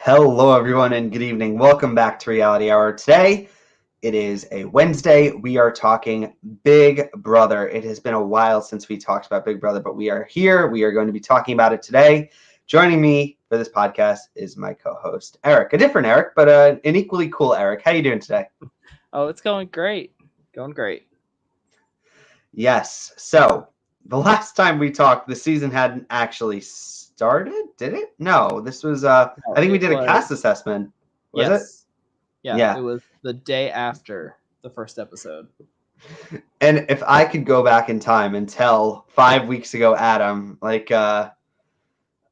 Hello, everyone, and good evening. Welcome back to Reality Hour. Today, it is a Wednesday. We are talking Big Brother. It has been a while since we talked about Big Brother, but we are here. We are going to be talking about it today. Joining me for this podcast is my co-host, Eric. A different Eric, but an equally cool Eric. How you doing today? Oh, it's going great. Going great. Yes. So, the last time we talked, the season hadn't actually started, did it? No, this was, I think we did a cast assessment. Was it? Yeah, it was the day after the first episode. And if I could go back in time and tell 5 weeks ago, Adam, I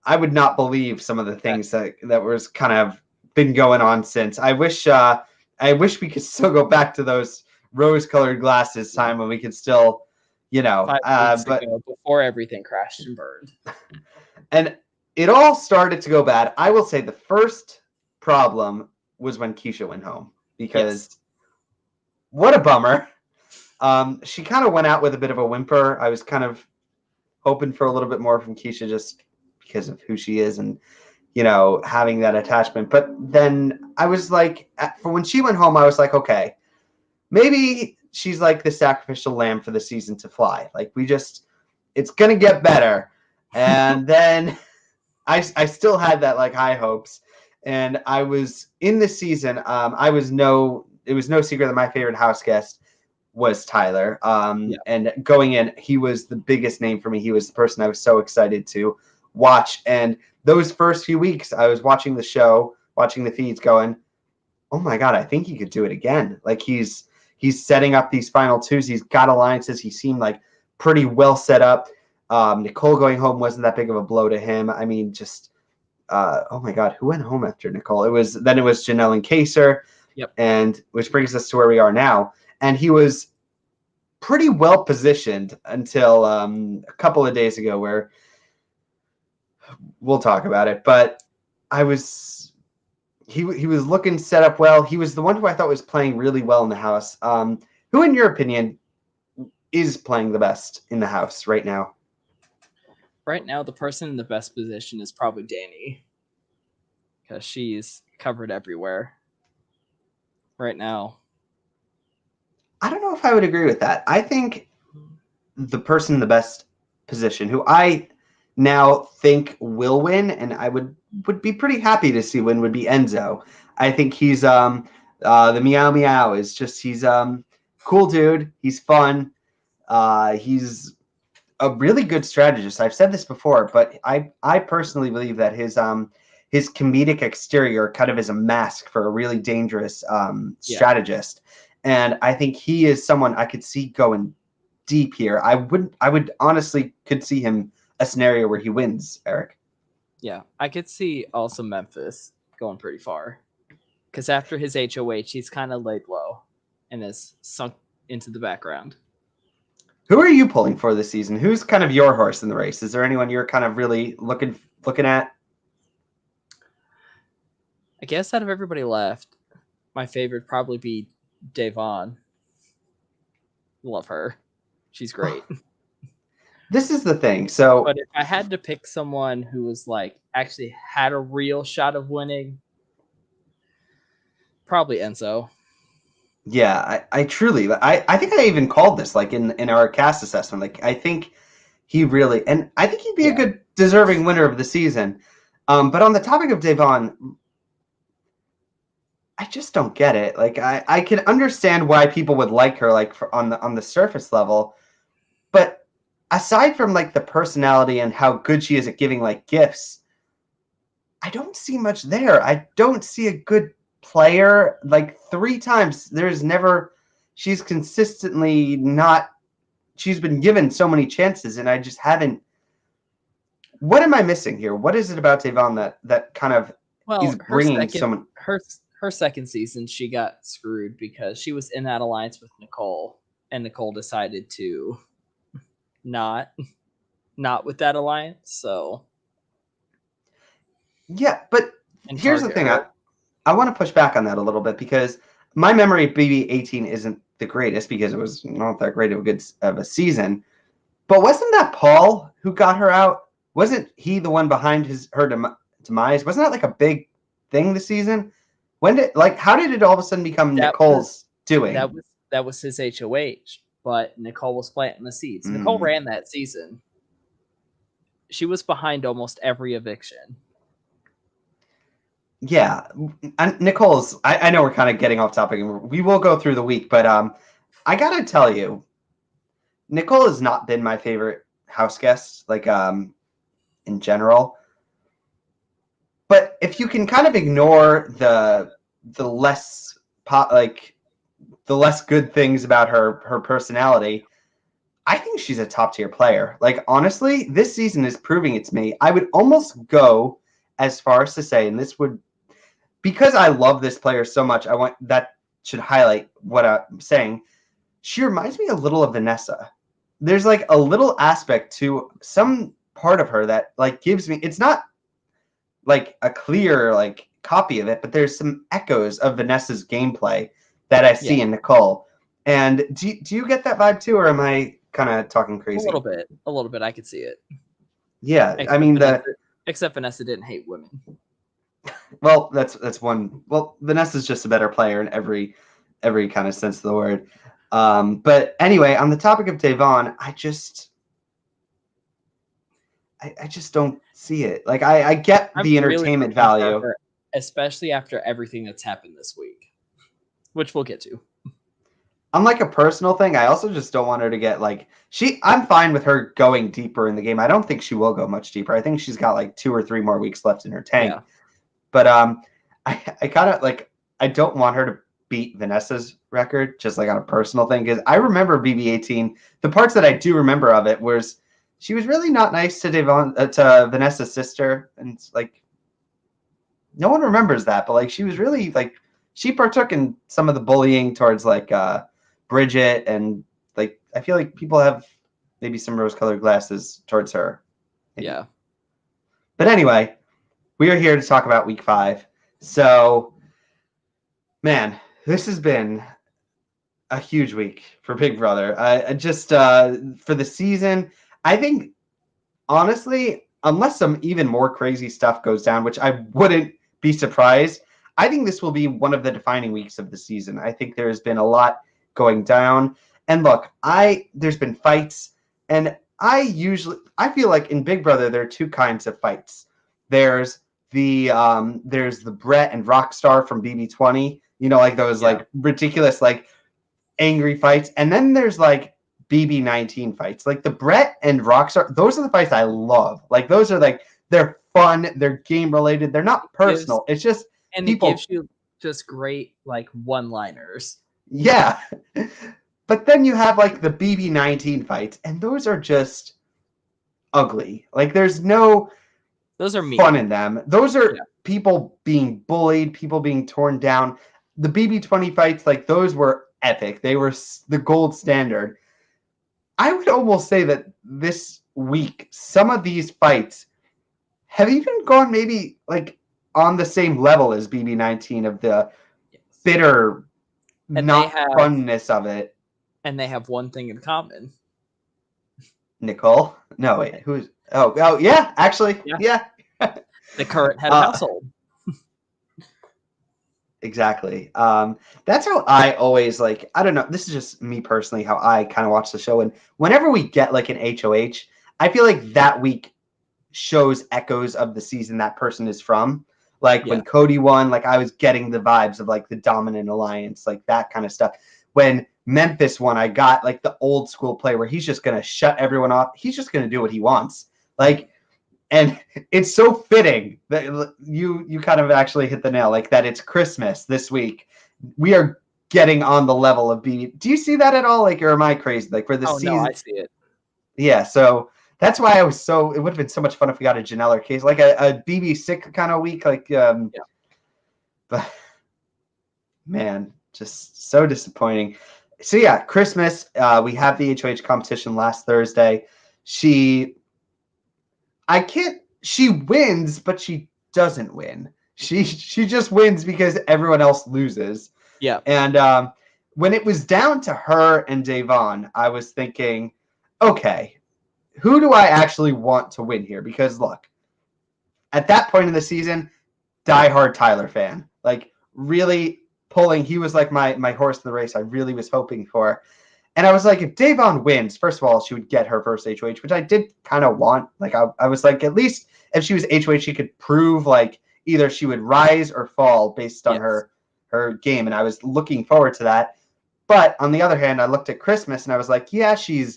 would not believe some of the things that was kind of been going on since. I wish we could still go back to those rose-colored glasses time when we could still, 5 weeks ago, before everything crashed and burned. And it all started to go bad. I will say the first problem was when Keisha went home, because what a bummer. She kind of went out with a bit of a whimper. I was kind of hoping for a little bit more from Keisha just because of who she is and, having that attachment. But then I was like, for when she went home, I was like, okay, maybe she's like the sacrificial lamb for the season to fly. Like, it's going to get better. And then I still had that high hopes. And I was in the season. It was no secret that my favorite house guest was Tyler. And going in, he was the biggest name for me. He was the person I was so excited to watch. And those first few weeks, I was watching the show, watching the feeds, going, oh my God, I think he could do it again. Like, he's setting up these final twos. He's got alliances. He seemed like pretty well set up. Nicole going home wasn't that big of a blow to him. I mean, just, oh my God, who went home after Nicole? It was Janelle and Kaser. Yep. And which brings us to where we are now. And he was pretty well positioned until a couple of days ago, where we'll talk about it. But he was looking set up well. He was the one who I thought was playing really well in the house. Who, in your opinion, is playing the best in the house right now? Right now, the person in the best position is probably Danny, because she's covered everywhere right now. I don't know if I would agree with that. I think the person in the best position, who I now think will win, and I would be pretty happy to see win, would be Enzo. I think he's the meow meow is just, he's cool dude. He's fun. He's a really good strategist. I've said this before, but I personally believe that his comedic exterior kind of is a mask for a really dangerous strategist. And I think he is someone I could see going deep here. I would honestly could see him a scenario where he wins, Eric. Yeah, I could see also Memphis going pretty far, because after his HOH, he's kind of laid low and has sunk into the background. Who are you pulling for this season? Who's kind of your horse in the race? Is there anyone you're kind of really looking at? I guess out of everybody left, my favorite would probably be Davon. Love her. She's great. This is the thing. So, but if I had to pick someone who was actually had a real shot of winning, probably Enzo. Yeah, I truly, I think I even called this in our cast assessment. I think he really, and I think he'd be a good deserving winner of the season. But on the topic of Davon, I just don't get it. I can understand why people would like her, on the surface level, but aside from the personality and how good she is at giving gifts, I don't see much there. I don't see a good player. 3 times she's consistently not, she's been given so many chances, and I just haven't. What am I missing here? What is it about Davon that kind of is bringing someone? Her second season, she got screwed because she was in that alliance with Nicole, and Nicole decided to not with that alliance. So yeah, but here's the thing. I want to push back on that a little bit, because my memory of BB18 isn't the greatest, because it was not that great of a season. But wasn't that Paul who got her out? Wasn't he the one behind her demise? Wasn't that a big thing this season. How did it all of a sudden become Nicole's doing? That was his HOH, but Nicole was planting the seeds. Nicole ran that season. She was behind almost every eviction. Yeah, Nicole's. I know we're kind of getting off topic, and we will go through the week, but I gotta tell you, Nicole has not been my favorite house guest, in general. But if you can kind of ignore the less the less good things about her personality, I think she's a top tier player. Like, honestly, this season is proving it to me. I would almost go as far as to say, and this would, because I love this player so much, I want that should highlight what I'm saying. She reminds me a little of Vanessa. There's like a little aspect to some part of her that like gives me, it's not like a clear like copy of it, but there's some echoes of Vanessa's gameplay that I see in Nicole. And do you get that vibe too, or am I kind of talking crazy? A little bit. I could see it. Yeah, except I mean except Vanessa didn't hate women. Well, that's one. Well, Vanessa's just a better player in every kind of sense of the word. But anyway, on the topic of Devon, I just don't see it. Like, I get the entertainment value, especially after everything that's happened this week, which we'll get to. On like a personal thing, I also just don't want her to get like I'm fine with her going deeper in the game. I don't think she will go much deeper. I think she's got like 2 or 3 more weeks left in her tank. Yeah. But I kind of like, I don't want her to beat Vanessa's record, just like on a personal thing, because I remember BB18. The parts that I do remember of it was she was really not nice to to Vanessa's sister, and like no one remembers that, but like she was really like she partook in some of the bullying towards like Bridget, and like I feel like people have maybe some rose-colored glasses towards her. Maybe. Yeah. But anyway, we are here to talk about week 5. So, man, this has been a huge week for Big Brother. I just for the season, I think honestly, unless some even more crazy stuff goes down, which I wouldn't be surprised, I think this will be one of the defining weeks of the season. I think there's been a lot going down. And look, there's been fights, and I feel like in Big Brother there are 2 kinds of fights. There's the Brett and Rockstar from BB20, like those like ridiculous like angry fights, and then there's like BB19 fights. Like the Brett and Rockstar, those are the fights I love. Like those are like, they're fun, they're game related, they're not personal. It's just and people, it gives you just great like one-liners. Yeah. But then you have like the BB19 fights, and those are just ugly. Like there's no those are fun in them. Those are people being bullied, people being torn down. The BB20 fights, like those were epic. They were the gold standard. I would almost say that this week, some of these fights have even gone maybe like on the same level as BB19 of the bitter funness of it. And they have one thing in common. Nicole? No, wait. Who's? Oh, yeah. Actually, yeah. The current head of household. Exactly. That's how I always like. I don't know. This is just me personally. How I kind of watch the show, and whenever we get like an HOH, I feel like that week shows echoes of the season that person is from. Like when Cody won, like I was getting the vibes of like the dominant alliance, like that kind of stuff. When Memphis won, I got like the old school play where he's just gonna shut everyone off. He's just gonna do what he wants. Like, and it's so fitting that you kind of actually hit the nail, like that it's Christmas this week. We are getting on the level of BB. Do you see that at all? Like, or am I crazy? Like for the season? No, I see it. Yeah, so that's why it would have been so much fun if we got a Janelle case, like a BB sick kind of week, like but man, just so disappointing. So yeah, Christmas, we have the HOH competition last Thursday. She wins, but she doesn't win. She just wins because everyone else loses. Yeah. And when it was down to her and Devon, I was thinking, okay, who do I actually want to win here? Because look, at that point in the season, diehard Tyler fan. Like really pulling. He was like my horse in the race. I really was hoping for. And I was like, if Davon wins, first of all, she would get her first HOH, which I did kind of want. Like I was like, at least if she was HOH, she could prove like either she would rise or fall based on Yes. her game. And I was looking forward to that. But on the other hand, I looked at Christmas and I was like, yeah, she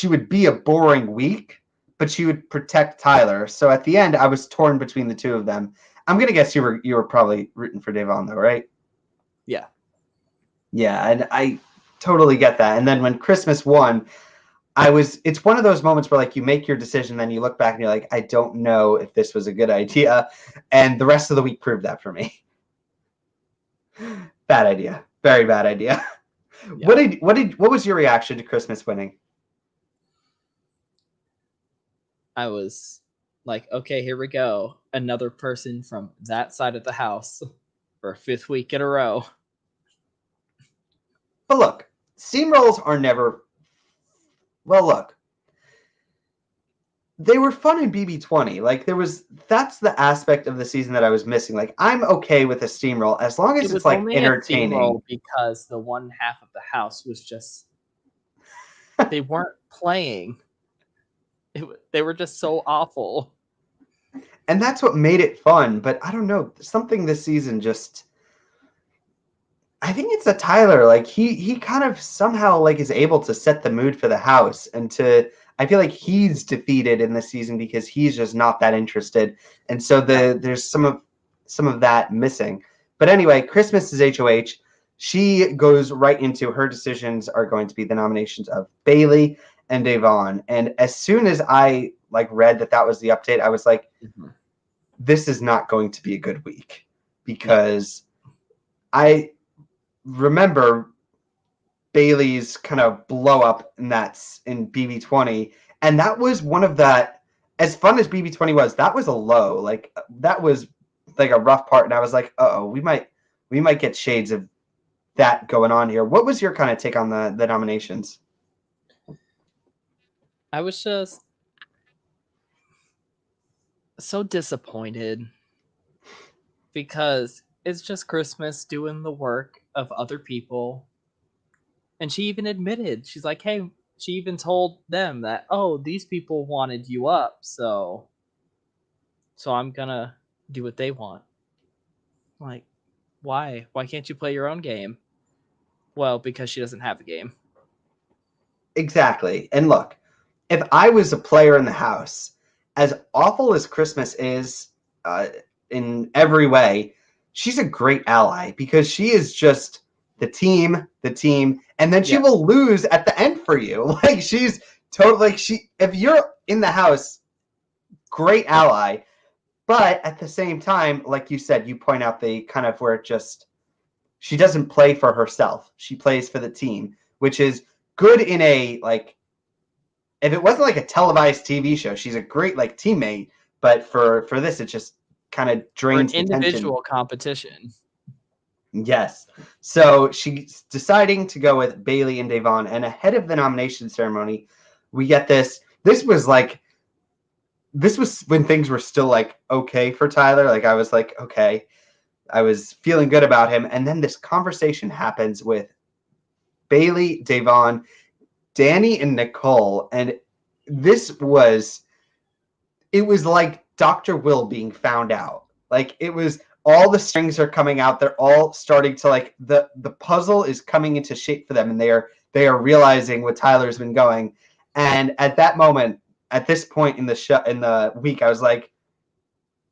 would be a boring week, but she would protect Tyler. So at the end, I was torn between the two of them. I'm gonna guess you were probably rooting for Davon though, right? Yeah. Yeah, and I totally get that. And then when Christmas won, it's one of those moments where like you make your decision, then you look back and you're like, I don't know if this was a good idea. And the rest of the week proved that for me. Bad idea. Very bad idea. Yeah. What was your reaction to Christmas winning? I was like, okay, here we go. Another person from that side of the house for a 5th week in a row. But look, steamrolls are never. Well, look, they were fun in BB20. Like that's the aspect of the season that I was missing. Like I'm okay with a steamroll as long as It it's was like only entertaining. a steamroll because the one half of the house was just they weren't playing. They were just so awful. And that's what made it fun. But I don't know, something this season just. I think it's a Tyler. Like he kind of somehow like is able to set the mood for the house and to. I feel like he's defeated in this season because he's just not that interested, and so there's some of that missing. But anyway, Christmas is HOH. She goes right into her decisions are going to be the nominations of Bailey and Davon. And as soon as I like read that was the update, I was like, this is not going to be a good week because I remember Bailey's kind of blow up, and that's in BB20, and that was one of that. As fun as BB20 was, that was a low. Like that was like a rough part, and I was like, oh, we might get shades of that going on here. What was your kind of take on the nominations? I was just so disappointed because it's just Christmas doing the work of other people. And she even admitted, she's like, hey, she even told them that, oh, these people wanted you up, so I'm gonna do what they want. Like, why? Why can't you play your own game? Well, because she doesn't have a game. Exactly. And look, if I was a player in the house, as awful as Christmas is in every way, she's a great ally because she is just the team, and then she will lose at the end for you. Like she's totally if you're in the house, great ally. But at the same time, like you said, you point out the kind of where it just she doesn't play for herself. She plays for the team, which is good in a like if it wasn't like a televised TV show, she's a great like teammate. But for this, it just kind of drains for an the individual tension. competition. Yes. So she's deciding to go with Bailey and Davon, and ahead of the nomination ceremony, we get this. This was when things were still like okay for Tyler. Like I was like, okay, I was feeling good about him, and then this conversation happens with Bailey, Davon, Danny, and Nicole, and it was like Dr. Will being found out. Like it was all the strings are coming out. They're all starting to like the puzzle is coming into shape for them, and they are realizing what Tyler's been going. And at that moment, at this point in the week, I was like,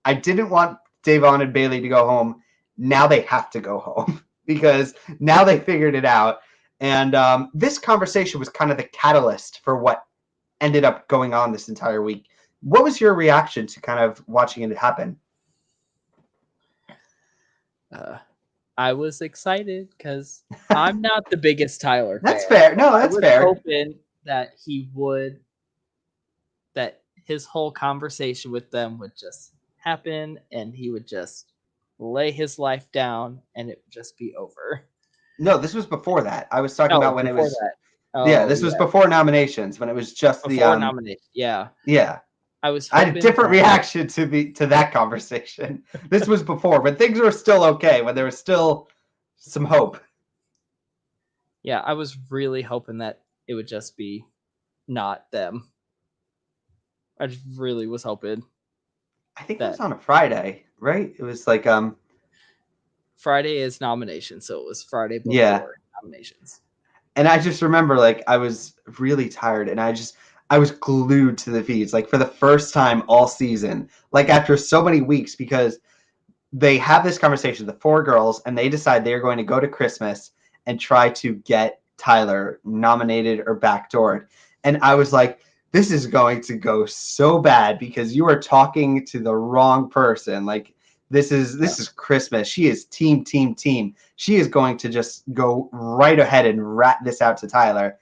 I didn't want Davon and Bailey to go home. Now they have to go home because now they figured it out. And this conversation was kind of the catalyst for what ended up going on this entire week. What was your reaction to kind of watching it happen? I was excited because I'm not the biggest Tyler fan. That's fair. No, that's fair. I was hoping that that his whole conversation with them would just happen and he would just lay his life down and it would just be over. No, this was before that. I was talking about when it was. That. This was before nominations when it was just before nomination. Yeah. Yeah. I was I had a hoping different that, reaction to that conversation. This was before, when things were still okay, when there was still some hope. yeah, I was really hoping that it would just be not them. I just really was hoping I think it was that on a Friday, right? It was like Friday is nomination, so it was Friday yeah. before nominations. And I just remember like I was really tired and I was glued to the feeds like for the first time all season, like after so many weeks, because they have this conversation, the four girls, and they decide they're going to go to Christmas and try to get Tyler nominated or backdoored. And I was like, this is going to go so bad because you are talking to the wrong person. Like this is Christmas. She is team. She is going to just go right ahead and rat this out to Tyler.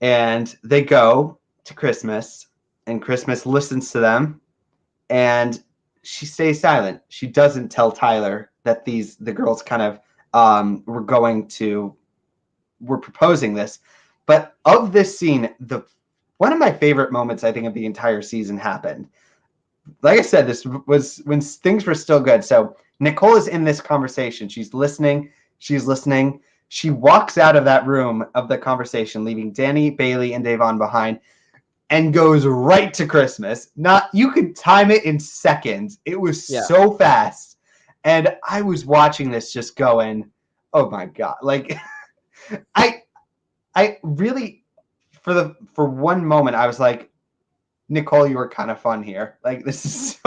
And they go to Christmas, and Christmas listens to them, and she stays silent. She doesn't tell Tyler that the girls kind of were proposing this. But of this scene, the one of my favorite moments I think of the entire season happened. Like I said, this was when things were still good. So Nicole is in this conversation. She's listening. She walks out of that room of the conversation, leaving Danny, Bailey, and Davon behind, and goes right to Christmas. Not you could time it in seconds. It was so fast. And I was watching this just going, oh my God. Like I really for one moment I was like, Nicole, you were kind of fun here. Like this is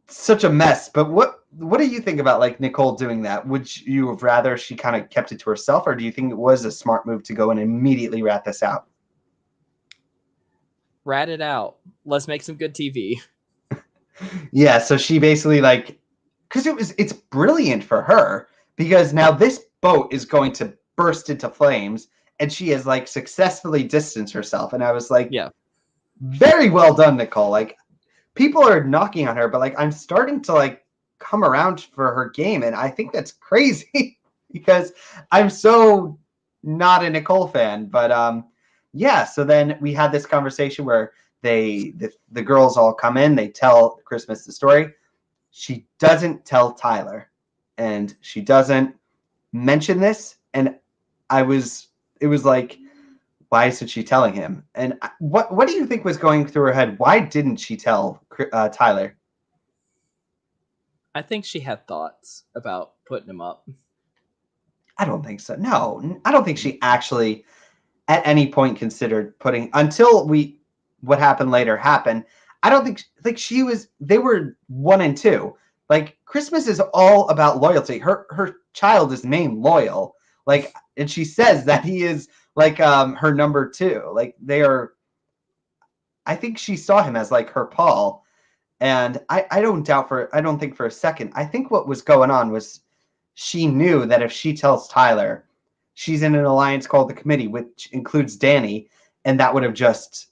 such a mess. But what do you think about like Nicole doing that? Would you have rather she kind of kept it to herself, or do you think it was a smart move to go and immediately rat this out? Rat it out. Let's make some good TV. Yeah, so she basically like because it's brilliant for her because now this boat is going to burst into flames and she has like successfully distanced herself. And I was like, Yeah. very well done, Nicole. Like people are knocking on her, but like I'm starting to like come around for her game, and I think that's crazy because I'm so not a Nicole fan. But yeah, so then we had this conversation where the girls all come in, they tell Christmas the story. She doesn't tell Tyler, and she doesn't mention this, and it was like, why isn't she telling him? And what do you think was going through her head? Why didn't she tell Tyler? I think she had thoughts about putting him up. I don't think so. No, I don't think she actually at any point considered putting until what happened later happened. I don't think like they were 1 and 2. Like Christmas is all about loyalty. Her child is named Loyal. Like, and she says that he is like her number 2. Like they are. I think she saw him as like her Paul. And I don't think for a second. I think what was going on was she knew that if she tells Tyler, she's in an alliance called the Committee, which includes Danny, and that would have just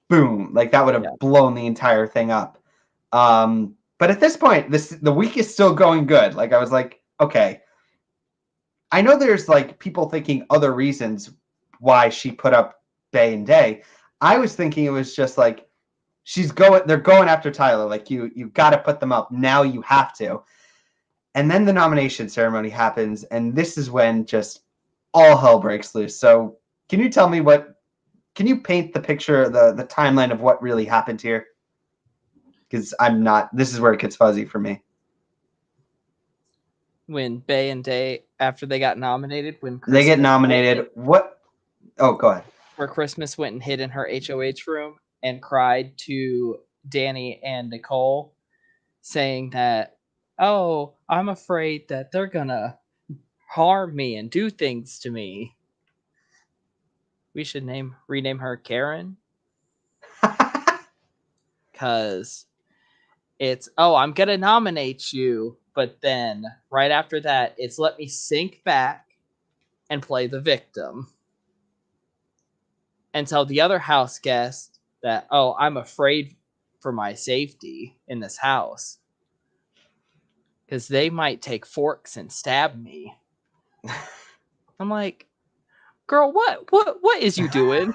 boom, like that would have blown the entire thing up. But at this point, the week is still going good. Like I was like, okay. I know there's like people thinking other reasons why she put up Bay and Day. I was thinking it was just like they're going after Tyler. Like you got to put them up now. You have to. And then the nomination ceremony happens, and this is when just all hell breaks loose. So can you tell me can you paint the picture, the timeline of what really happened here? Because this is where it gets fuzzy for me. When Bay and Day, after they got nominated, when Christmas they get nominated, oh, go ahead. Where Christmas went and hid in her HOH room and cried to Danny and Nicole, saying that, oh, I'm afraid that they're gonna harm me and do things to me. We should rename her Karen. Because it's, oh, I'm gonna nominate you, but then right after that, it's let me sink back and play the victim. And tell the other house guest that, oh, I'm afraid for my safety in this house. Because they might take forks and stab me. I'm like, girl, what is you doing?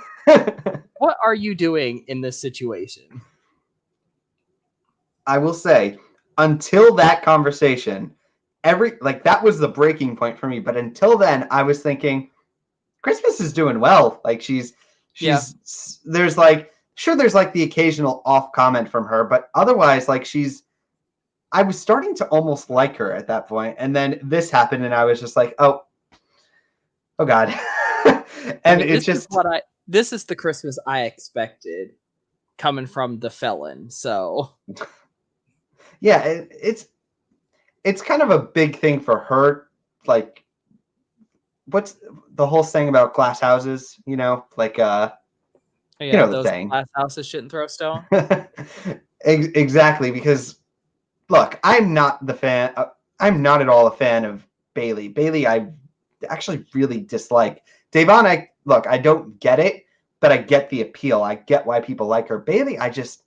what are you doing in this situation? I will say, until that conversation, that was the breaking point for me. But until then, I was thinking Christmas is doing well. Like she's there's like there's like the occasional off comment from her, but otherwise like I was starting to almost like her at that point. And then this happened and I was just like, oh God. And it's just this is the Christmas I expected coming from the felon. So yeah, it's kind of a big thing for her. Like, what's the whole thing about glass houses? You know, like yeah, you know the those saying. glass houses shouldn't throw stone. Exactly, because look, I'm not the fan. I'm not at all a fan of Bailey. Bailey, I actually really dislike. Davon, I don't get it, but I get the appeal. I get why people like her. Bailey, I just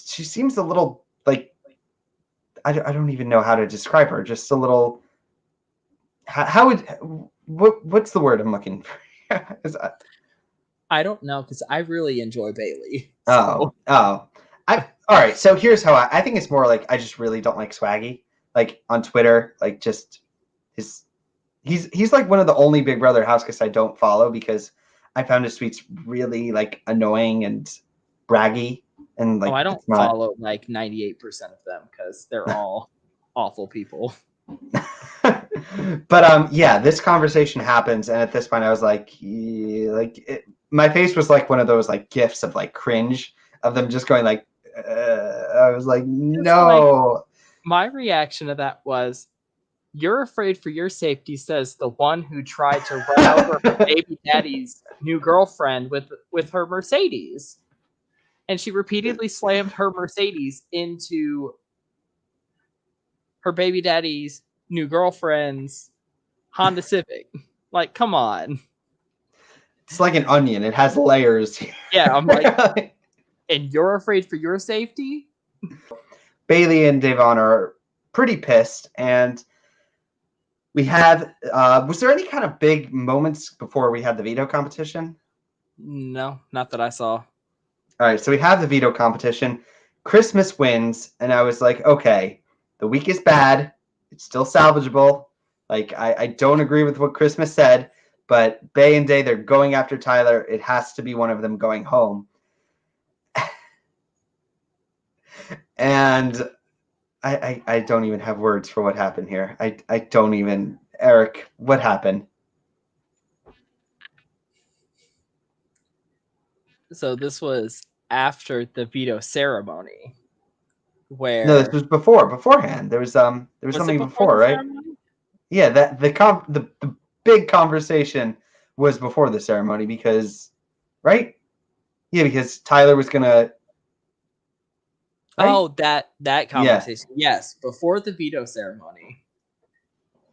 she seems a little like I don't even know how to describe her. Just a little. How would what's the word I'm looking for? I don't know because I really enjoy Bailey. So. All right. So here's how I think it's more like I just really don't like Swaggy. Like on Twitter, like just he's like one of the only Big Brother house guests I don't follow because I found his tweets really like annoying and braggy and like I don't follow like 98% of them because they're all awful people. But yeah, this conversation happens, and at this point, I was like, my face was like one of those like gifs of like cringe of them just going like, I was like, no. Like, my reaction to that was, "You're afraid for your safety," says the one who tried to run over her baby daddy's new girlfriend with her Mercedes, and she repeatedly slammed her Mercedes into her baby daddy's new girlfriend's Honda Civic. Like, come on. It's like an onion. It has layers. Yeah, I'm like, and you're afraid for your safety? Bailey and Davon are pretty pissed, and we had was there any kind of big moments before we had the veto competition? No, not that I saw. All right, so we have the veto competition. Christmas wins, and I was like, okay, the week is bad. It's still salvageable. Like, I don't agree with what Christmas said, but Bay and Day, they're going after Tyler. It has to be one of them going home. And I don't even have words for what happened here. I don't even. Eric, what happened? So this was after the veto ceremony, where No, this was beforehand. There was something before, right? Ceremony? Yeah, that the big conversation was before the ceremony because, right? Yeah, because Tyler was gonna. Right? Oh, that conversation. Yeah. Yes, before the veto ceremony.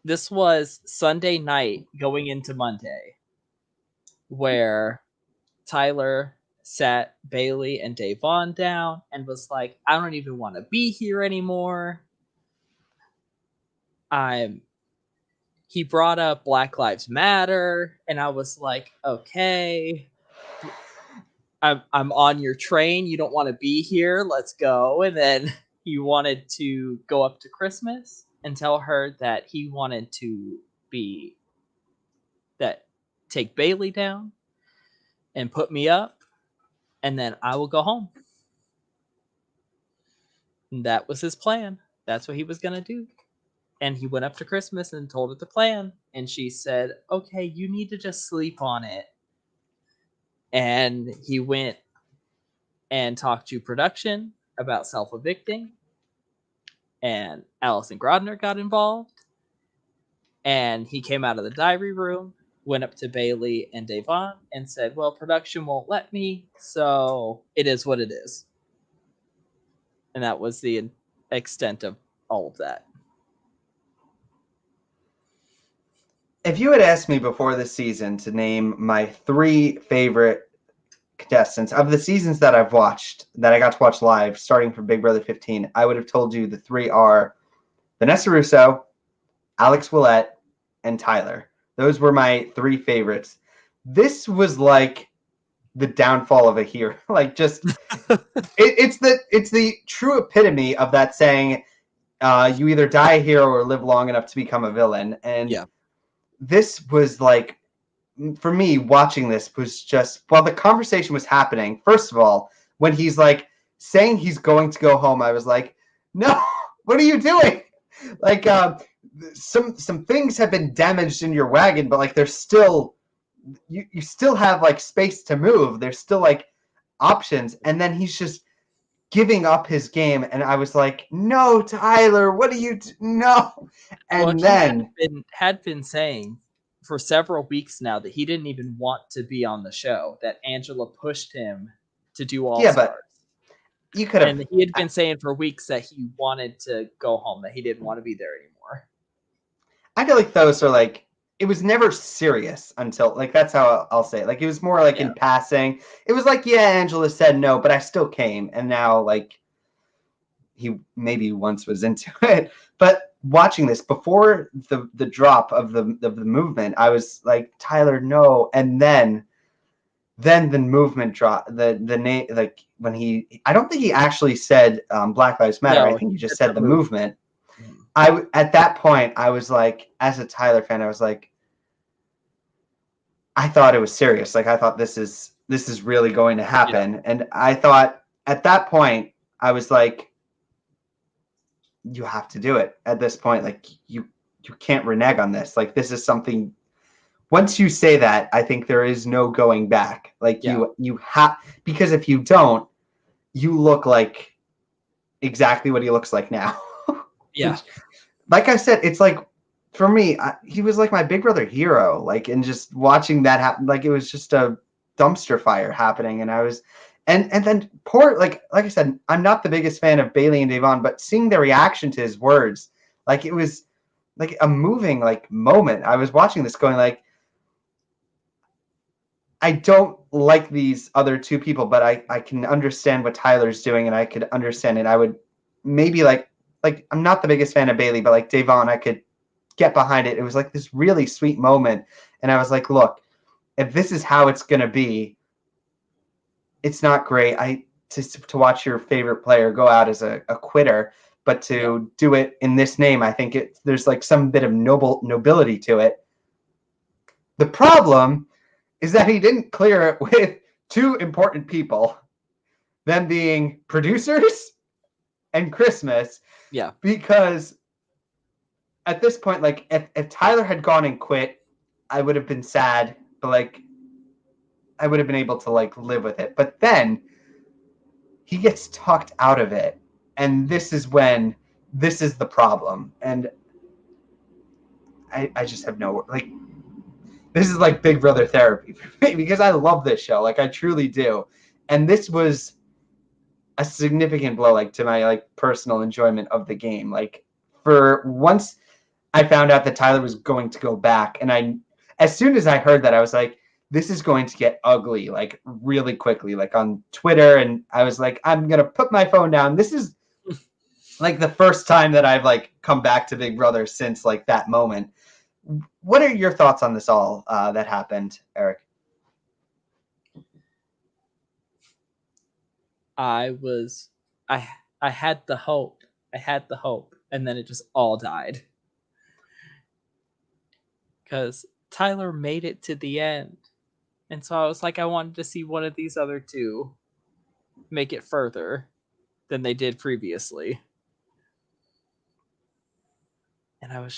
This was Sunday night going into Monday, where Tyler sat Bailey and Davon down and was like, I don't even want to be here anymore. He brought up Black Lives Matter, and I was like, okay, I'm on your train. You don't want to be here. Let's go. And then he wanted to go up to Christmas and tell her that he wanted to take Bailey down and put me up, and then I will go home. And that was his plan. That's what he was going to do. And he went up to Christmas and told her the plan. And she said, okay, you need to just sleep on it. And he went and talked to production about self-evicting. And Allison Grodner got involved. And he came out of the diary room, went up to Bailey and Davon, and said, well, production won't let me, so it is what it is. And that was the extent of all of that. If you had asked me before this season to name my 3 favorite contestants of the seasons that I've watched, that I got to watch live, starting from Big Brother 15, I would have told you the 3 are Vanessa Russo, Alex Willette, and Tyler. Those were my 3 favorites. this was like the downfall of a hero. Like, just it's the true epitome of that saying, you either die a hero or live long enough to become a villain. And Yeah. this was like, for me, watching this was just, while the conversation was happening, first of all, when he's like saying he's going to go home, I was like, no, what are you doing? Like, some things have been damaged in your wagon, but like there's still, you still have like space to move. There's still like options. And then he's just giving up his game, and I was like, no, Tyler, what are you no. Well, And he then had been saying for several weeks now that he didn't even want to be on the show, that Angela pushed him to do All yeah, but Stars. you could have, And he had been saying for weeks that he wanted to go home, that he didn't want to be there anymore. I feel like those are like, it was never serious until, like, that's how I'll say it. Like, it was more like in passing. It was like, yeah, Angela said no, but I still came. And now, like, he maybe once was into it. But watching this before the drop of the movement, I was like, Tyler, no. And then the movement drop, the name, like when I don't think he actually said Black Lives Matter. No, I think he just it's said a the movie. movement. At that point, I was like, as a Tyler fan, I was like, I thought it was serious. Like, I thought this is really going to happen. Yeah. And I thought at that point, I was like, you have to do it at this point. Like, you can't renege on this. Like, this is something, once you say that, I think there is no going back. Like, you have, because if you don't, you look like exactly what he looks like now. Yeah. Which, like I said, it's like, for me, he was like my big brother hero. Like, and just watching that happen, like, it was just a dumpster fire happening. And I was, and then poor, like I said, I'm not the biggest fan of Bailey and Devon, but seeing their reaction to his words, like, it was like a moving like moment. I was watching this going like, I don't like these other two people, but I can understand what Tyler's doing, and I could understand it. I would maybe like I'm not the biggest fan of Bailey, but like Devon, I could get behind it. It was like this really sweet moment, and I was like, look, if this is how it's gonna be, it's not great. To watch your favorite player go out as a quitter, but to do it in this name, I think there's like some bit of nobility to it. The problem is that he didn't clear it with two important people, them being producers and Christmas. Yeah. Because at this point, like, if Tyler had gone and quit, I would have been sad, but like, I would have been able to like live with it. But then he gets talked out of it, and this is the problem. And I just have no, like, this is like Big Brother therapy for me, because I love this show, like, I truly do. And this was a significant blow, like, to my like personal enjoyment of the game. Like, for once I found out that Tyler was going to go back, and as soon as I heard that, I was like, this is going to get ugly, like, really quickly, like on Twitter. And I was like, I'm gonna put my phone down. This is like the first time that I've like come back to Big Brother since like that moment. What are your thoughts on this all that happened, Eric? I had the hope. I had the hope, and then it just all died. Because Tyler made it to the end. And so I was like, I wanted to see one of these other two make it further than they did previously. And I was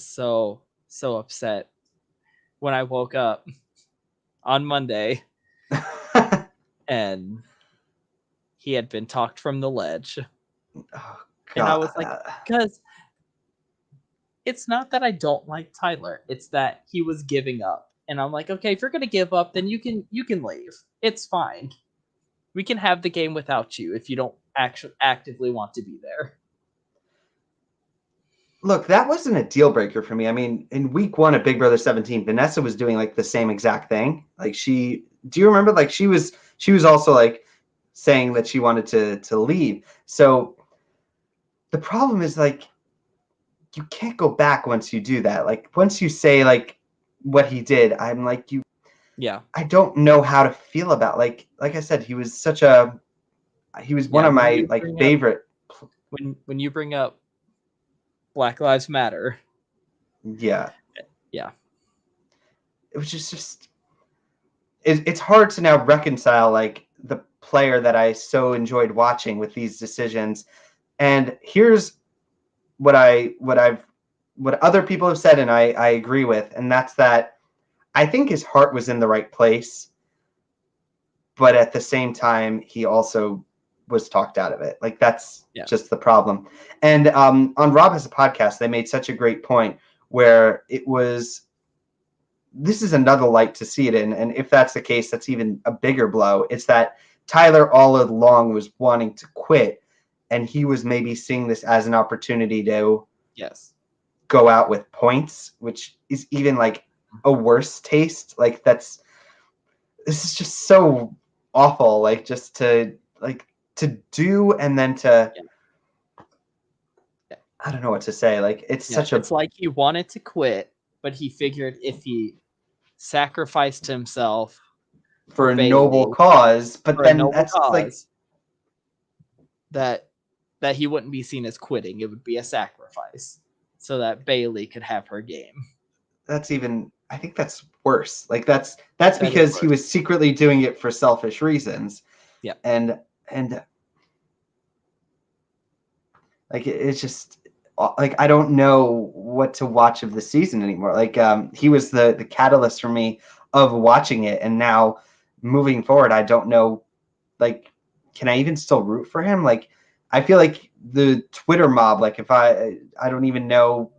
so upset when I woke up on Monday and he had been talked from the ledge. Oh, and I was like, because it's not that I don't like Tyler, it's that he was giving up. And I'm like, okay, if you're gonna give up, then you can leave. It's fine. We can have the game without you if you don't actually actively want to be there. Look, that wasn't a deal breaker for me. I mean, in week 1 of Big Brother 17, Vanessa was doing like the same exact thing. Like, do you remember? Like, she was also like saying that she wanted to leave. So the problem is, like, you can't go back once you do that. Like, once you say like what he did, I'm like, Yeah. I don't know how to feel about, like I said, he was one Yeah. of When my you like bring up favorite. when you bring up Black Lives Matter, Yeah, yeah. it was just it's hard to now reconcile like the player that I so enjoyed watching with these decisions. And here's what other people have said, and I agree with, and that's that I think his heart was in the right place, but at the same time, he also was talked out of it. Like that's Yeah. just the problem. And on Rob Has a Podcast, they made such a great point where it was, this is another light to see it in. And if that's the case, that's even a bigger blow. It's that Tyler all along was wanting to quit, and he was maybe seeing this as an opportunity to Yes. go out with points, which is even like a worse taste. Like this is just so awful. Like just to do and then to, Yeah. I don't know what to say. Like it's Yeah. such a, It's like he wanted to quit, but he figured if he sacrificed himself for for a noble Bailey cause, but for a then noble that's like, cause, that he wouldn't be seen as quitting. It would be a sacrifice so that Bailey could have her game. that's even, I think that's worse. Like that's That is because he worse. was secretly doing it for selfish reasons. Yeah. And like it's just like I don't know what to watch of the season anymore. Like he was the catalyst for me of watching it, and now moving forward, I don't know, like, can I even still root for him? Like I feel like the Twitter mob, like if I don't even know,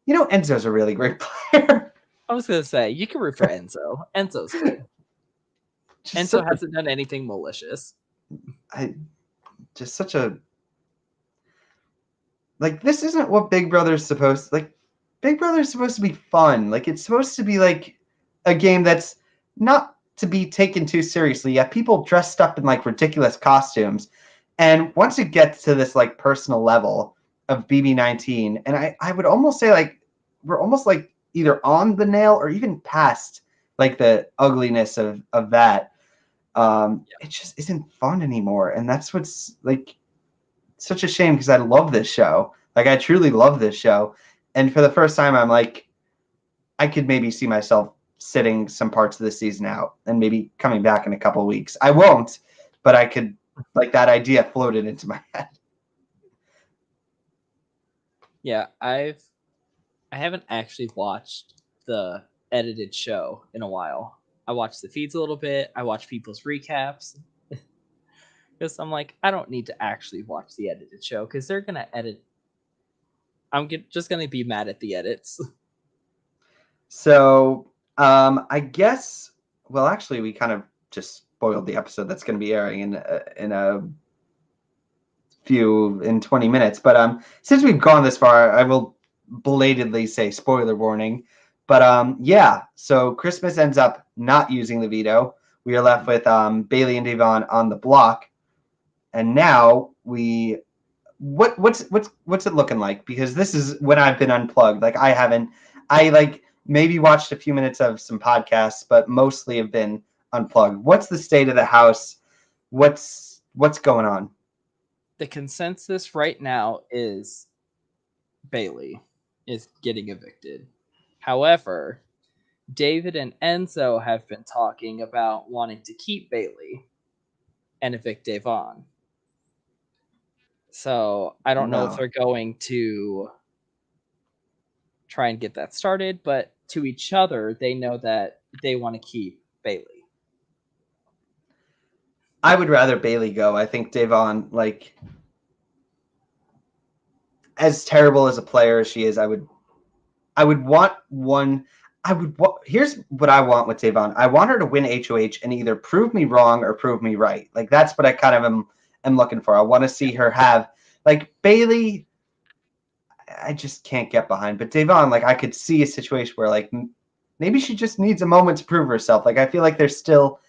Enzo's a really great player. I was gonna say you can root for Enzo. Enzo's good. Just Enzo such hasn't done anything malicious. I just such a, like, this isn't what Big Brother's supposed, like, Big Brother's supposed to be fun. Like it's supposed to be like a game that's not to be taken too seriously. Yeah, people dressed up in like ridiculous costumes. And once it gets to this like personal level of BB19, and I would almost say like we're almost like either on the nail or even past like the ugliness of that. It just isn't fun anymore. And that's what's like such a shame, because I love this show. Like I truly love this show. And for the first time, I'm like, I could maybe see myself sitting some parts of the season out and maybe coming back in a couple of weeks. I won't, but I could, like, that idea floated into my head. Yeah, I haven't actually watched the edited show in a while. I watched the feeds a little bit. I watch people's recaps because I'm like, I don't need to actually watch the edited show because they're gonna edit. Just gonna be mad at the edits. So I guess, well, actually, we kind of just spoiled the episode that's going to be airing in 20 minutes. But since we've gone this far, I will belatedly say spoiler warning. But yeah, so Christmas ends up not using the veto. We are left with Bailey and Devon on the block, and now what's it looking like? Because this is when I've been unplugged. Like I like maybe watched a few minutes of some podcasts, but mostly have been unplugged. What's the state of the house? What's going on? The consensus right now is Bailey is getting evicted. However, David and Enzo have been talking about wanting to keep Bailey and evict Devon. So I don't know if No. they're going to try and get that started, but to each other, they know that they want to keep Bailey. I would rather Bailey go. I think Devon, like, as terrible as a player as she is, I would want one. Here's what I want with Devon. I want her to win HOH and either prove me wrong or prove me right. Like that's what I kind of am looking for. I want to see her have, like, Bailey. I just can't get behind. But Devon, like, I could see a situation where like maybe she just needs a moment to prove herself. Like I feel like there's still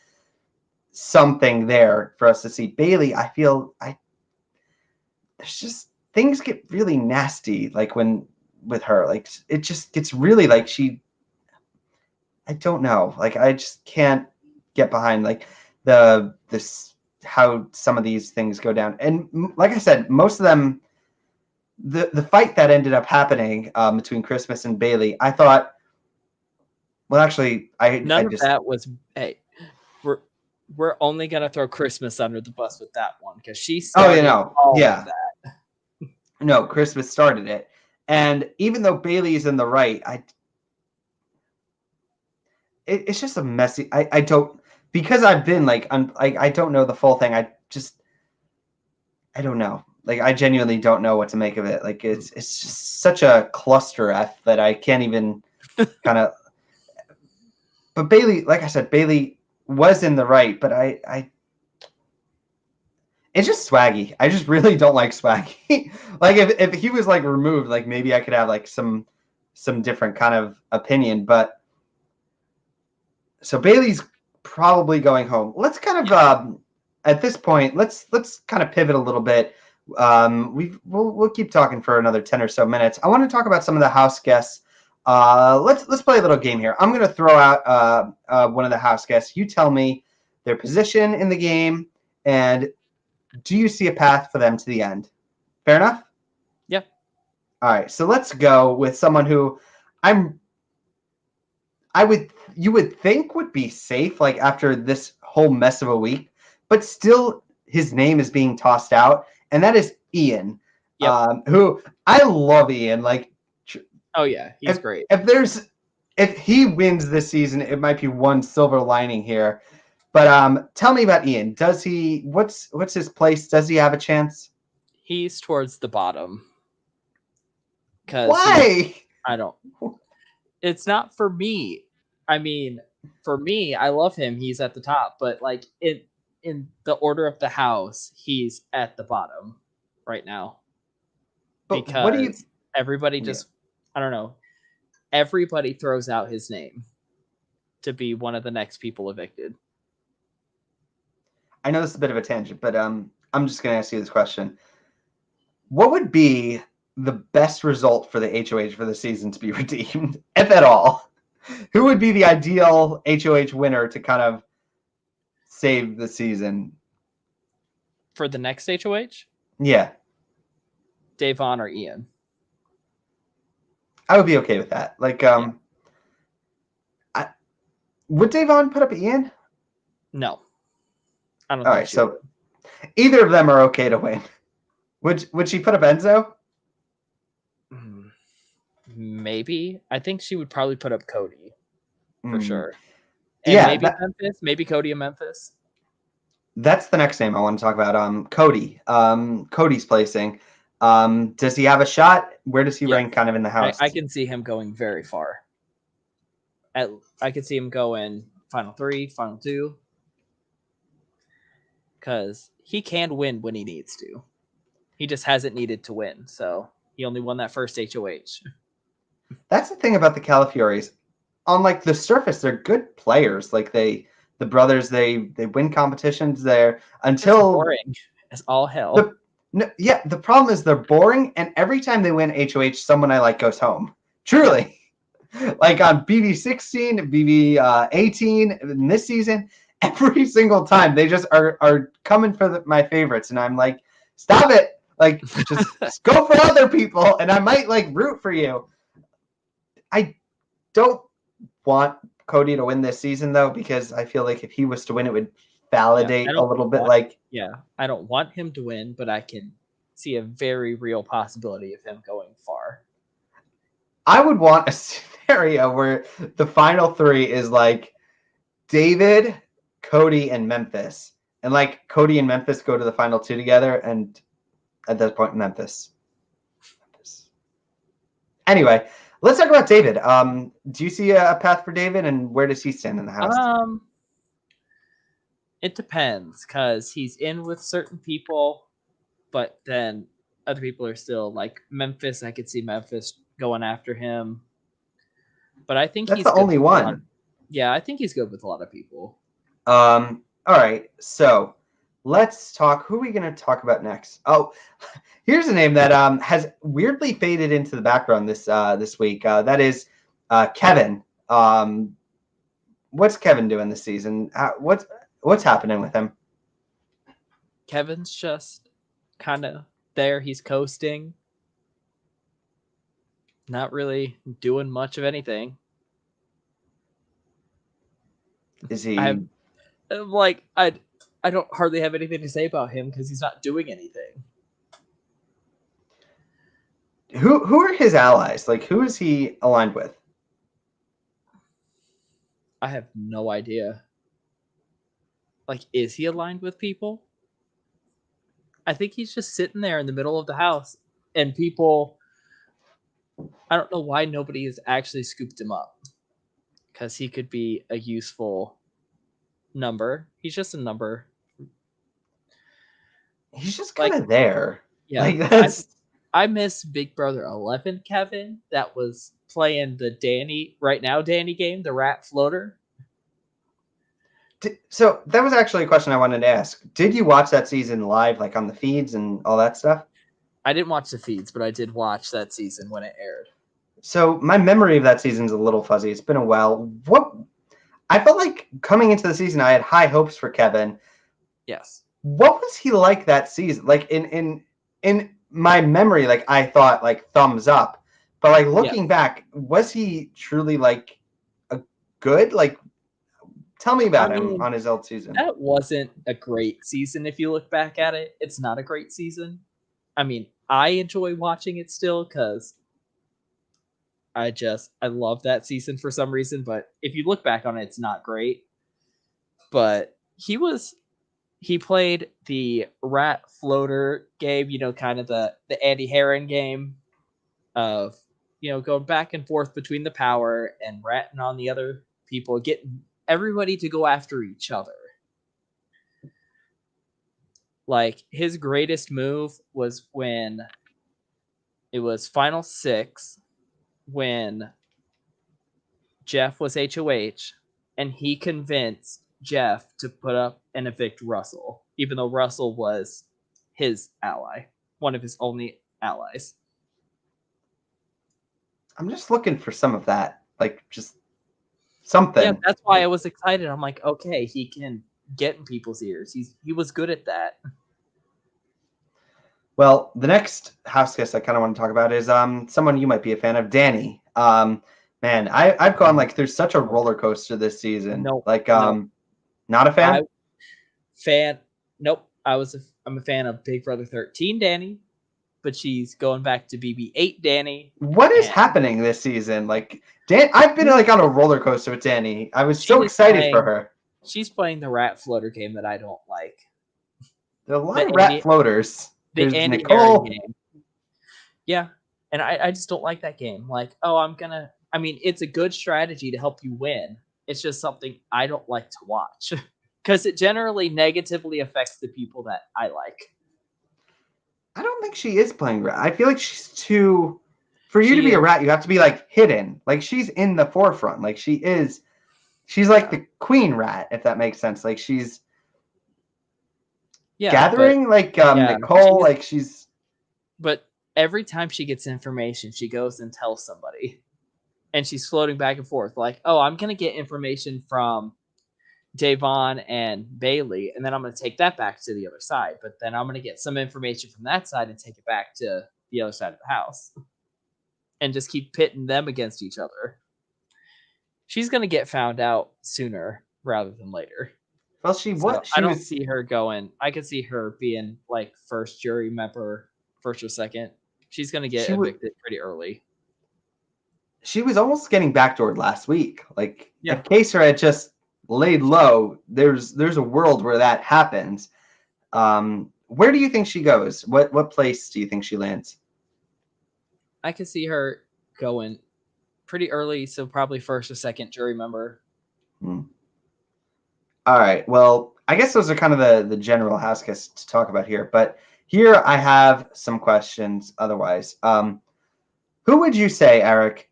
something there for us to see. Bailey, I feel there's just things get really nasty like when with her. Like it just gets really like I don't know. Like, I just can't get behind like this how some of these things go down. And like I said, most of them, the fight that ended up happening between Christmas and Bailey, I thought. Well, actually, None of that was. Hey, we're only gonna throw Christmas under the bus with that one because she started all of that. No, Christmas started it, and even though Bailey's in the right, it's just a messy. I don't, because I've been like I don't know the full thing. I don't know. Like, I genuinely don't know what to make of it. Like, it's just such a cluster F that I can't even kind of. But Bailey, like I said, Bailey was in the right, but it's just Swaggy. I just really don't like Swaggy. Like, if he was like removed, like maybe I could have like some different kind of opinion. But so Bailey's probably going home. Let's kind of at this point, let's kind of pivot a little bit. We'll keep talking for another 10 or so minutes. I want to talk about some of the house guests. Let's play a little game here. I'm going to throw out one of the house guests. You tell me their position in the game, and do you see a path for them to the end? Fair enough? Yeah. All right. So let's go with someone who you would think would be safe, like after this whole mess of a week, but still his name is being tossed out, and that is Ian. Yep. Who I love Ian. Like, oh yeah, he's great. If he wins this season, it might be one silver lining here. But tell me about Ian. Does he? What's his place? Does he have a chance? He's towards the bottom. Why? I don't. It's not for me. I mean, for me, I love him. He's at the top, but like in the order of the house, he's at the bottom right now. But because everybody just, I don't know, everybody throws out his name to be one of the next people evicted. I know this is a bit of a tangent, but I'm just going to ask you this question. What would be the best result for the HOH for the season to be redeemed, if at all? Who would be the ideal HOH winner to kind of save the season? For the next HOH? Yeah. Davon or Ian? I would be okay with that. Like, would Davon put up Ian? No. I don't All think right, so would. Either of them are okay to win. Would she put up Enzo? Maybe. I think she would probably put up Cody for sure. And yeah, maybe Memphis. Maybe Cody and Memphis. That's the next name I want to talk about. Cody. Cody's placing. Does he have a shot? Where does he rank kind of in the house? I can see him going very far. I could see him going final 3, final 2. Because he can win when he needs to. He just hasn't needed to win. So he only won that first HOH. That's the thing about the Calafiores. On like the surface, they're good players. Like the brothers, they win competitions there until it's boring as all hell. The problem is they're boring, and every time they win HOH, someone I like goes home. Truly. Yeah. Like on BB16, BB18 in this season, every single time they just are coming for my favorites, and I'm like, stop it. Like, just go for other people, and I might like root for you. I don't want Cody to win this season, though, because I feel like if he was to win, it would validate a little bit. I don't want him to win, but I can see a very real possibility of him going far. I would want a scenario where the final 3 is like David, Cody, and Memphis. And like Cody and Memphis go to the final 2 together, and at that point, Memphis. Anyway, let's talk about David. Do you see a path for David, and where does he stand in the house? It depends, because he's in with certain people, but then other people are still like Memphis. I could see Memphis going after him, but I think that's the only one. Yeah, I think he's good with a lot of people. All right, so let's talk. Who are we going to talk about next? Oh, here's a name that has weirdly faded into the background this week. That is Kevin. what's Kevin doing this season? What's happening with him? Kevin's just kind of there. He's coasting. Not really doing much of anything. Is he? I'm like I don't hardly have anything to say about him because he's not doing anything. Who are his allies? Like, who is he aligned with? I have no idea. Like, is he aligned with people? I think he's just sitting there in the middle of the house, and people. I don't know why nobody has actually scooped him up, because he could be a useful number. He's just a number. He's just kind of there. Yeah, like that's. I miss Big Brother 11 Kevin that was playing the Danny game, the rat floater. So that was actually a question I wanted to ask. Did you watch that season live, like on the feeds and all that stuff? I didn't watch the feeds, but I did watch that season when it aired. So my memory of that season's a little fuzzy. It's been a while. I felt like coming into the season, I had high hopes for Kevin. Yes. What was he like that season? Like in my memory, like I thought like thumbs up. But like looking back, was he truly like a good? Like tell me about him on his old season. That wasn't a great season if you look back at it. It's not a great season. I mean, I enjoy watching it still because I love that season for some reason, but if you look back on it, it's not great. But he played the rat floater game, kind of the Andy Herron game of, going back and forth between the power and ratting on the other people, getting everybody to go after each other. Like, his greatest move was when it was Final 6, when Jeff was HOH, and he convinced Jeff to put up and evict Russell, even though Russell was his ally, one of his only allies. I'm just looking for some of that, like just something. Yeah, that's why I was excited. I'm like, okay, he can get in people's ears. He was good at that. Well, the next house guest I kind of want to talk about is someone you might be a fan of, Danny. Man, I've gone like there's such a roller coaster this season. Nope. Not a fan. Nope. I'm a fan of Big Brother 13 Danny, but she's going back to BB8 Danny. What is happening this season? Like I've been like on a roller coaster with Danny. I was so excited for her. She's playing the rat floater game that I don't like. There are a lot of rat floaters. The Andy Herron game. Yeah, and I just don't like that game. Like, it's a good strategy to help you win. It's just something I don't like to watch because it generally negatively affects the people that I like. I don't think she is playing rat. I feel like she's too. For you to be a rat, you have to be like hidden. Like she's in the forefront. Like she's like the queen rat, if that makes sense. Like she's gathering, Nicole, like she's. But every time she gets information, she goes and tells somebody. And she's floating back and forth, like, oh, I'm going to get information from Davon and Bailey, and then I'm going to take that back to the other side. But then I'm going to get some information from that side and take it back to the other side of the house. And just keep pitting them against each other. She's going to get found out sooner rather than later. Well, I don't see her going. I could see her being like first jury member, first or second. She's going to get evicted pretty early. She was almost getting backdoored last week. Like, if Kaser had just laid low, there's a world where that happens. Where do you think she goes? What place do you think she lands? I could see her going pretty early, so probably first or second jury member. All right. Well, I guess those are kind of the general house guests to talk about here. But here I have some questions otherwise. Who would you say, Eric,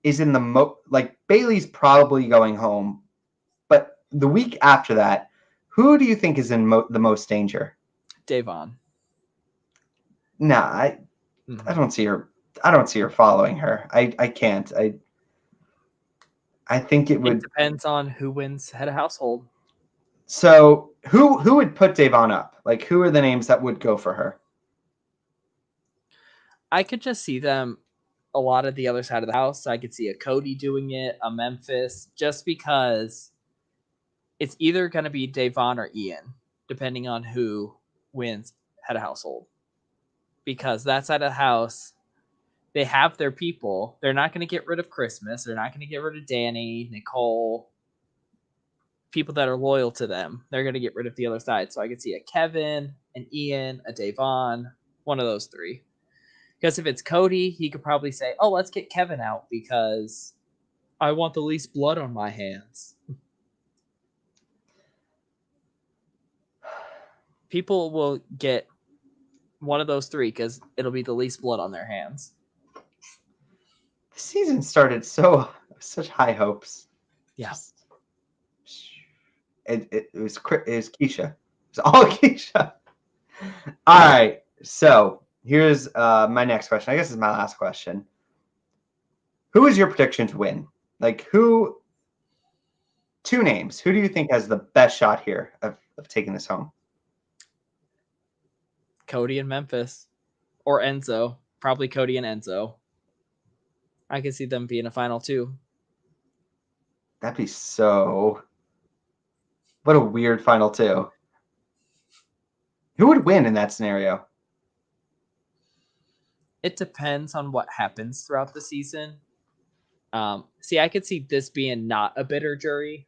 is in the like Bailey's probably going home, but the week after that, who do you think is in the most danger? Davon. Nah, I don't see her. I don't see her following her. I can't. I think it It would. depends on who wins head of household. So who would put Davon up? Like, who are the names that would go for her? I could just see them a lot of the other side of the house. I could see a Cody doing it, a Memphis, just because it's either going to be Davon or Ian, depending on who wins head of household. Because that side of the house, they have their people. They're not going to get rid of Christmas. They're not going to get rid of Danny, Nicole, people that are loyal to them. They're going to get rid of the other side. So I could see a Kevin, an Ian, a Davon, one of those three. Because if it's Cody, he could probably say, "Oh, let's get Kevin out because I want the least blood on my hands." People will get one of those three because it'll be the least blood on their hands. The season started such high hopes. Yeah. Just, it was Keisha. It was all Keisha. All right. So here's my next question. I guess it's my last question. Who is your prediction to win? Like, who? Two names. Who do you think has the best shot here of taking this home? Cody and Memphis. Or Enzo. Probably Cody and Enzo. I could see them being a final two. That'd be so. What a weird final two. Who would win in that scenario? It depends on what happens throughout the season. See, I could see this being not a bitter jury.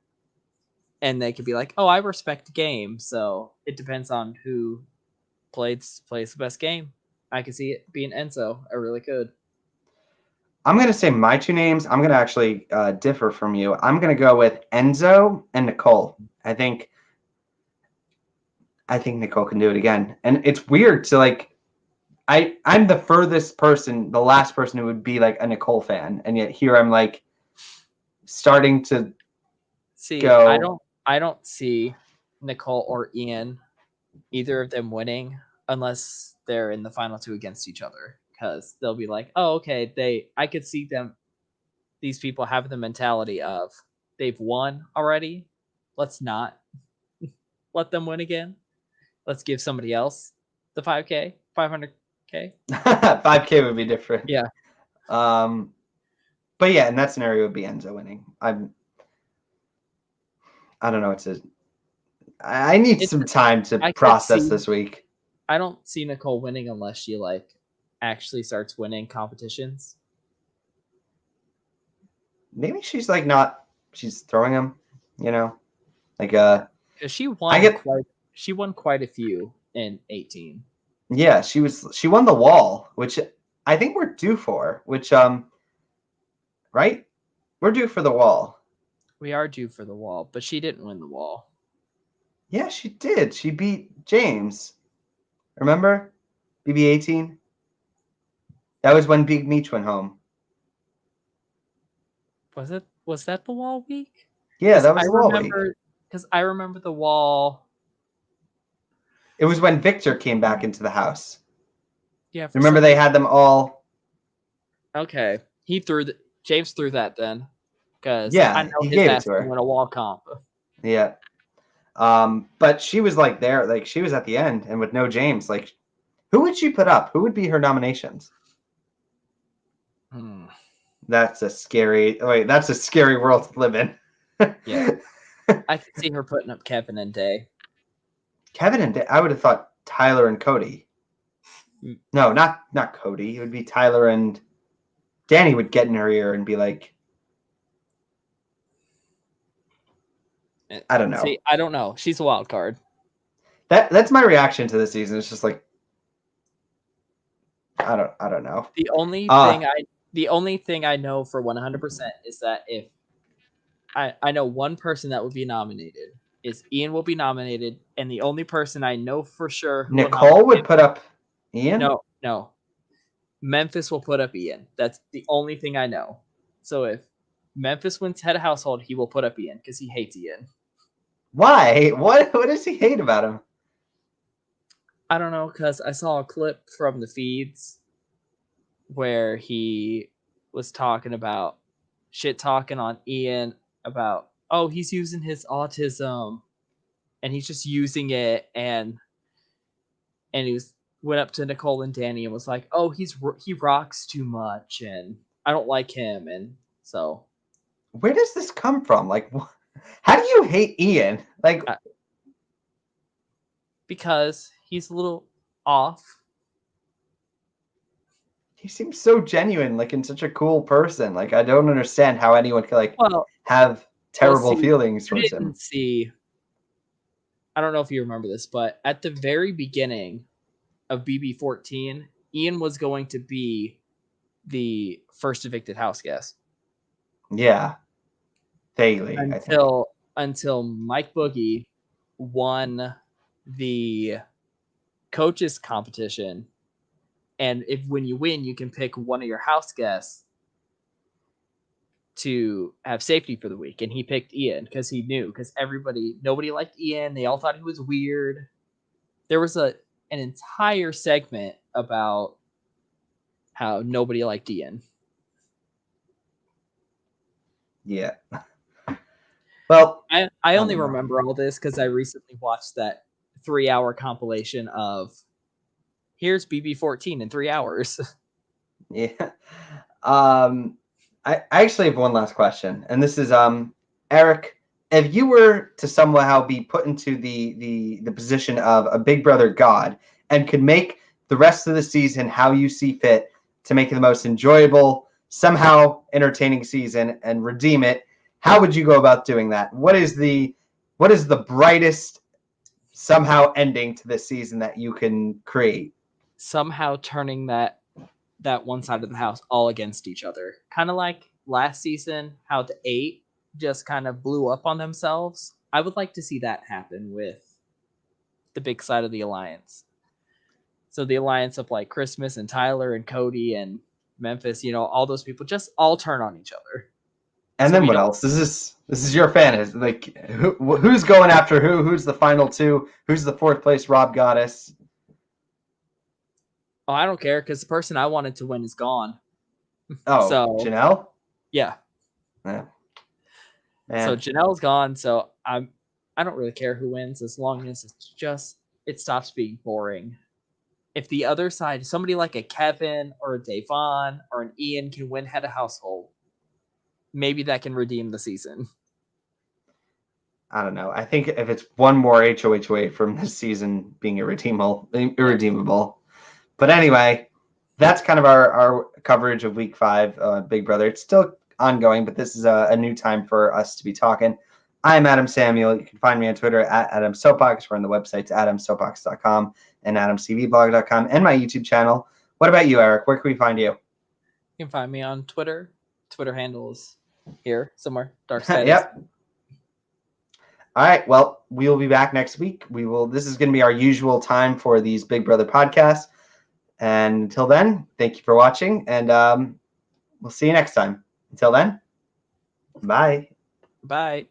And they could be like, "Oh, I respect the game." So it depends on who plays the best game. I could see it being Enzo. I really could. I'm going to say my two names. I'm going to actually differ from you. I'm going to go with Enzo and Nicole. I think Nicole can do it again. And it's weird to like, I'm the furthest person, the last person who would be like a Nicole fan. And yet here I'm like starting to go. I don't see Nicole or Ian, either of them winning unless they're in the final two against each other. Because they'll be like, "Oh, okay, I could see them, these people have the mentality of they've won already. Let's not let them win again. Let's give somebody else the 5K, 500K." 5K would be different. Yeah. But yeah, in that scenario, it would be Enzo winning. I don't know what to. I need some time to process this week. I don't see Nicole winning unless she like actually starts winning competitions. Maybe she's like not. She's throwing them, like because she won. She won quite a few in 18. Yeah, she won the wall, which I think we're due for. Which right? We're due for the wall. We are due for the wall, but she didn't win the wall. Yeah, she did. She beat James. Remember? BB18? That was when Big Meech went home. Was that the wall week? Yeah, that was the wall week. Because I remember the wall. It was when Victor came back into the house. Yeah. Remember they had them all. Okay. James threw that then. Because yeah, I know he his gave ass it to her. win a wall comp. Yeah. But she was like there, like she was at the end, and with no James, like who would she put up? Who would be her nominations? That's a scary world to live in. Yeah. I could see her putting up Kevin and Day. Kevin and Day, I would have thought Tyler and Cody. No, not Cody. It would be Tyler and Danny would get in her ear and be like, I don't know. See, I don't know. She's a wild card. That's my reaction to this season. It's just like I don't know. The only thing I know for 100% is that if I know one person that would be nominated is Ian will be nominated, and the only person I know for sure Nicole would put up Ian? No. Memphis will put up Ian. That's the only thing I know. So if Memphis wins head of household, he will put up Ian because he hates Ian. Why? What does he hate about him? I don't know, because I saw a clip from the feeds where he was talking about shit talking on Ian about, oh, he's using his autism and he's just using it, and he went up to Nicole and Danny and was like, oh, he rocks too much and I don't like him. And so where does this come from? Like, how do you hate Ian? Like, because he's a little off. He seems so genuine, like, and such a cool person. Like, I don't understand how anyone could like have terrible feelings towards him. I don't know if you remember this, but at the very beginning of BB14, Ian was going to be the first evicted house guest. Yeah, vaguely. Until Mike Boogie won the coaches competition, and when you win, you can pick one of your house guests to have safety for the week, and he picked Ian because he knew, because nobody liked Ian. They all thought he was weird. There was an entire segment about how nobody liked Ian. Yeah. Well, I only remember all this because I recently watched that 3-hour compilation of here's BB14 in 3 hours. Yeah. I actually have one last question, and this is Eric, if you were to somehow be put into the position of a Big Brother god and could make the rest of the season how you see fit to make it the most enjoyable, somehow entertaining season and redeem it, how would you go about doing that? What is the brightest somehow ending to this season that you can create? Somehow turning that one side of the house all against each other. Kind of like last season, how the 8 just kind of blew up on themselves. I would like to see that happen with the big side of the alliance. So the alliance of like Christmas and Tyler and Cody and Memphis, all those people just all turn on each other. And so then what else? This is your fantasy. Like, who's going after who? Who's the final 2? Who's the 4th place Rob Goddess? Oh, I don't care, because the person I wanted to win is gone. Oh, so, Janelle? Yeah. Man. So Janelle's gone, so I don't really care who wins as long as it stops being boring. If the other side, somebody like a Kevin or a Davon or an Ian can win head of household, maybe that can redeem the season. I don't know. I think if it's one more HOH away from this season being irredeemable. But anyway, that's kind of our coverage of week 5, Big Brother. It's still ongoing, but this is a new time for us to be talking. I'm Adam Samuel. You can find me on Twitter at Adam Soapbox. We're on the websites adamsoapbox.com and adamcvblog.com and my YouTube channel. What about you, Eric? Where can we find you? You can find me on Twitter. Twitter handle is here somewhere. Dark Status. Yep. All right. Well, we will be back next week. This is going to be our usual time for these Big Brother podcasts. And until then, thank you for watching, and we'll see you next time. Until then, bye. Bye.